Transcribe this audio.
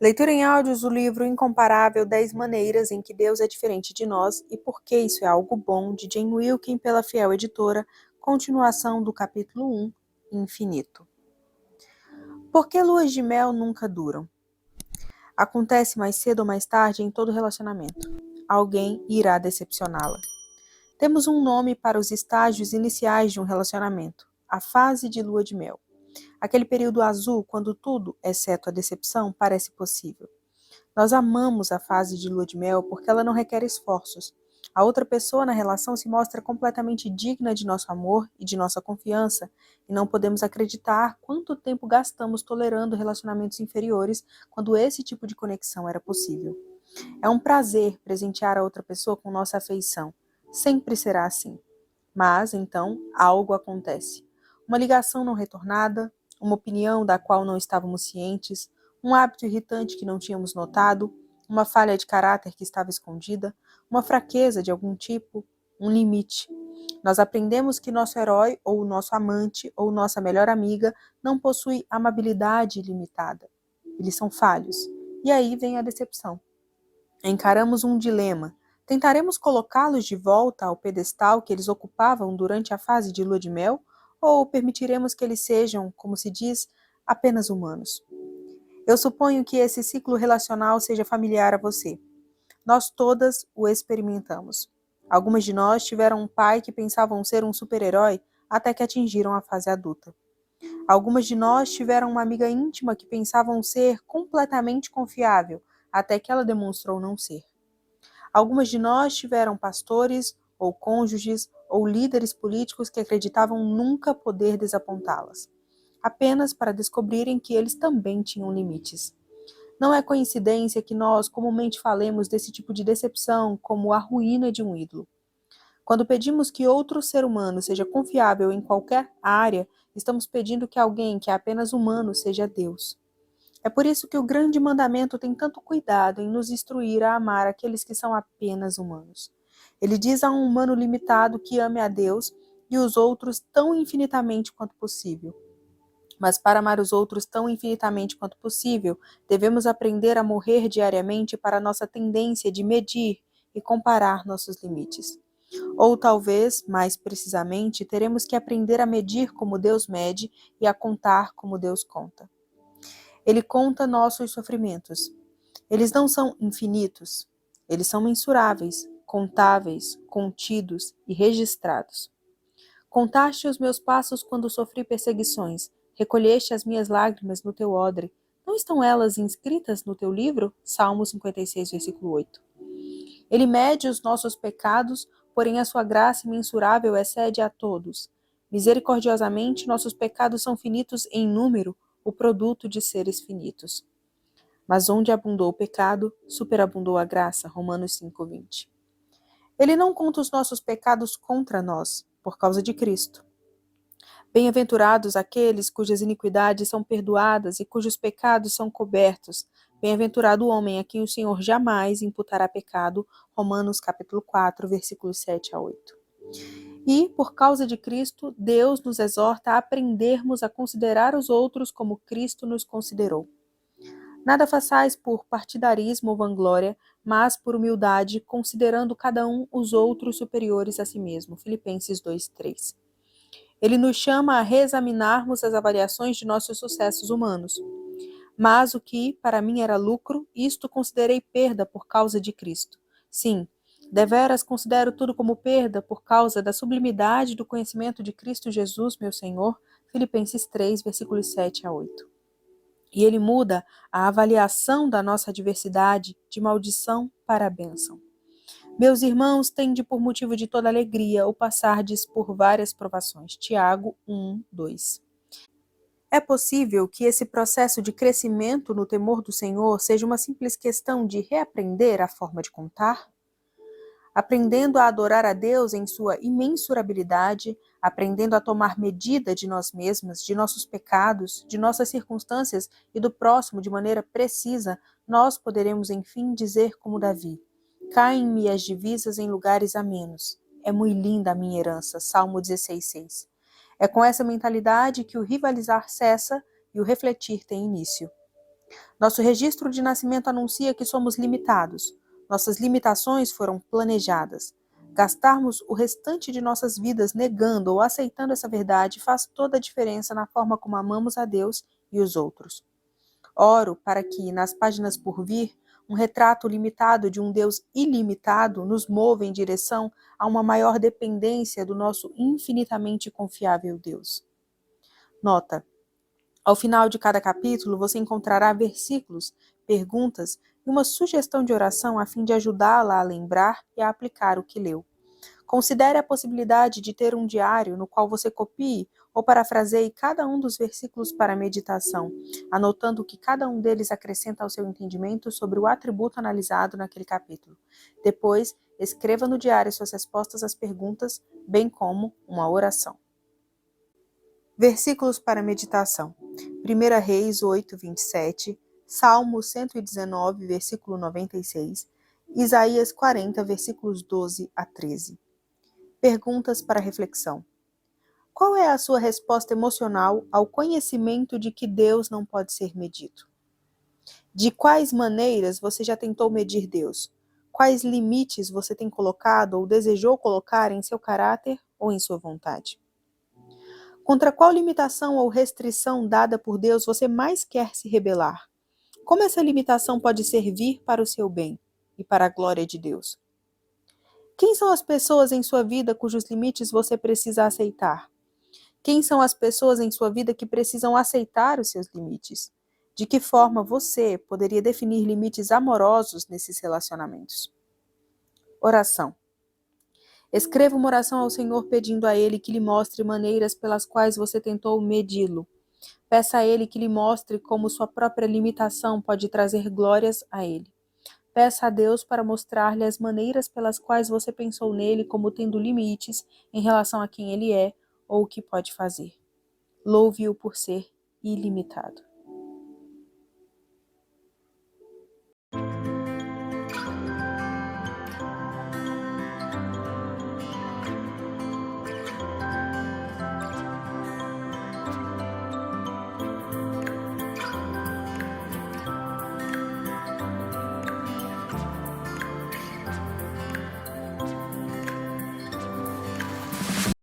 Leitura em áudios do livro Incomparável 10 Maneiras em que Deus é diferente de nós e por que isso é algo bom, de Jane Wilkin, pela Fiel Editora, continuação do capítulo 1, Infinito. Por que luas de mel nunca duram? Acontece mais cedo ou mais tarde em todo relacionamento. Alguém irá decepcioná-la. Temos um nome para os estágios iniciais de um relacionamento, a fase de lua de mel. Aquele período azul, quando tudo, exceto a decepção, parece possível. Nós amamos a fase de lua de mel porque ela não requer esforços. A outra pessoa na relação se mostra completamente digna de nosso amor e de nossa confiança, e não podemos acreditar quanto tempo gastamos tolerando relacionamentos inferiores quando esse tipo de conexão era possível. É um prazer presentear a outra pessoa com nossa afeição. Sempre será assim. Mas, então, algo acontece. Uma ligação não retornada, uma opinião da qual não estávamos cientes, um hábito irritante que não tínhamos notado, uma falha de caráter que estava escondida, uma fraqueza de algum tipo, um limite. Nós aprendemos que nosso herói, ou nosso amante, ou nossa melhor amiga não possui amabilidade ilimitada. Eles são falhos. E aí vem a decepção. Encaramos um dilema. Tentaremos colocá-los de volta ao pedestal que eles ocupavam durante a fase de lua de mel, ou permitiremos que eles sejam, como se diz, apenas humanos? Eu suponho que esse ciclo relacional seja familiar a você. Nós todas o experimentamos. Algumas de nós tiveram um pai que pensavam ser um super-herói até que atingiram a fase adulta. Algumas de nós tiveram uma amiga íntima que pensavam ser completamente confiável, até que ela demonstrou não ser. Algumas de nós tiveram pastores, ou cônjuges, ou líderes políticos que acreditavam nunca poder desapontá-las, apenas para descobrirem que eles também tinham limites. Não é coincidência que nós comumente falemos desse tipo de decepção como a ruína de um ídolo. Quando pedimos que outro ser humano seja confiável em qualquer área, estamos pedindo que alguém que é apenas humano seja Deus. É por isso que o grande mandamento tem tanto cuidado em nos instruir a amar aqueles que são apenas humanos. Ele diz a um humano limitado que ame a Deus e os outros tão infinitamente quanto possível. Mas para amar os outros tão infinitamente quanto possível, devemos aprender a morrer diariamente para a nossa tendência de medir e comparar nossos limites. Ou talvez, mais precisamente, teremos que aprender a medir como Deus mede e a contar como Deus conta. Ele conta nossos sofrimentos. Eles não são infinitos. Eles são mensuráveis, contáveis, contidos e registrados. Contaste os meus passos quando sofri perseguições. Recolheste as minhas lágrimas no teu odre. Não estão elas inscritas no teu livro? Salmo 56, versículo 8. Ele mede os nossos pecados, porém a sua graça imensurável excede a todos. Misericordiosamente, nossos pecados são finitos em número, o produto de seres finitos. Mas onde abundou o pecado, superabundou a graça. Romanos 5:20. Ele não conta os nossos pecados contra nós, por causa de Cristo. Bem-aventurados aqueles cujas iniquidades são perdoadas e cujos pecados são cobertos. Bem-aventurado o homem a quem o Senhor jamais imputará pecado. Romanos capítulo 4, versículos 7 a 8. E, por causa de Cristo, Deus nos exorta a aprendermos a considerar os outros como Cristo nos considerou. Nada façais por partidarismo ou vanglória, mas por humildade, considerando cada um os outros superiores a si mesmo. Filipenses 2:3. Ele nos chama a reexaminarmos as avaliações de nossos sucessos humanos. Mas o que para mim era lucro, isto considerei perda por causa de Cristo. Sim, deveras considero tudo como perda por causa da sublimidade do conhecimento de Cristo Jesus, meu Senhor. Filipenses 3, versículos 7 a 8. E ele muda a avaliação da nossa adversidade de maldição para a bênção. Meus irmãos, tende por motivo de toda alegria o passardes por várias provações. Tiago 1:2. É possível que esse processo de crescimento no temor do Senhor seja uma simples questão de reaprender a forma de contar? Aprendendo a adorar a Deus em sua imensurabilidade, aprendendo a tomar medida de nós mesmas, de nossos pecados, de nossas circunstâncias e do próximo de maneira precisa, nós poderemos enfim dizer como Davi: caem-me as divisas em lugares amenos. É muito linda a minha herança. Salmo 16:6. É com essa mentalidade que o rivalizar cessa e o refletir tem início. Nosso registro de nascimento anuncia que somos limitados. Nossas limitações foram planejadas. Gastarmos o restante de nossas vidas negando ou aceitando essa verdade faz toda a diferença na forma como amamos a Deus e os outros. Oro para que, nas páginas por vir, um retrato limitado de um Deus ilimitado nos mova em direção a uma maior dependência do nosso infinitamente confiável Deus. Nota: ao final de cada capítulo, você encontrará versículos, perguntas e uma sugestão de oração a fim de ajudá-la a lembrar e a aplicar o que leu. Considere a possibilidade de ter um diário no qual você copie ou parafraseie cada um dos versículos para meditação, anotando o que cada um deles acrescenta ao seu entendimento sobre o atributo analisado naquele capítulo. Depois, escreva no diário suas respostas às perguntas, bem como uma oração. Versículos para meditação. 1 Reis 8, 27, Salmo 119, versículo 96, Isaías 40, versículos 12 a 13. Perguntas para reflexão. Qual é a sua resposta emocional ao conhecimento de que Deus não pode ser medido? De quais maneiras você já tentou medir Deus? Quais limites você tem colocado ou desejou colocar em seu caráter ou em sua vontade? Contra qual limitação ou restrição dada por Deus você mais quer se rebelar? Como essa limitação pode servir para o seu bem e para a glória de Deus? Quem são as pessoas em sua vida cujos limites você precisa aceitar? Quem são as pessoas em sua vida que precisam aceitar os seus limites? De que forma você poderia definir limites amorosos nesses relacionamentos? Oração. Escreva uma oração ao Senhor pedindo a Ele que lhe mostre maneiras pelas quais você tentou medi-lo. Peça a Ele que lhe mostre como sua própria limitação pode trazer glórias a Ele. Peça a Deus para mostrar-lhe as maneiras pelas quais você pensou nele como tendo limites em relação a quem ele é ou o que pode fazer. Louve-o por ser ilimitado.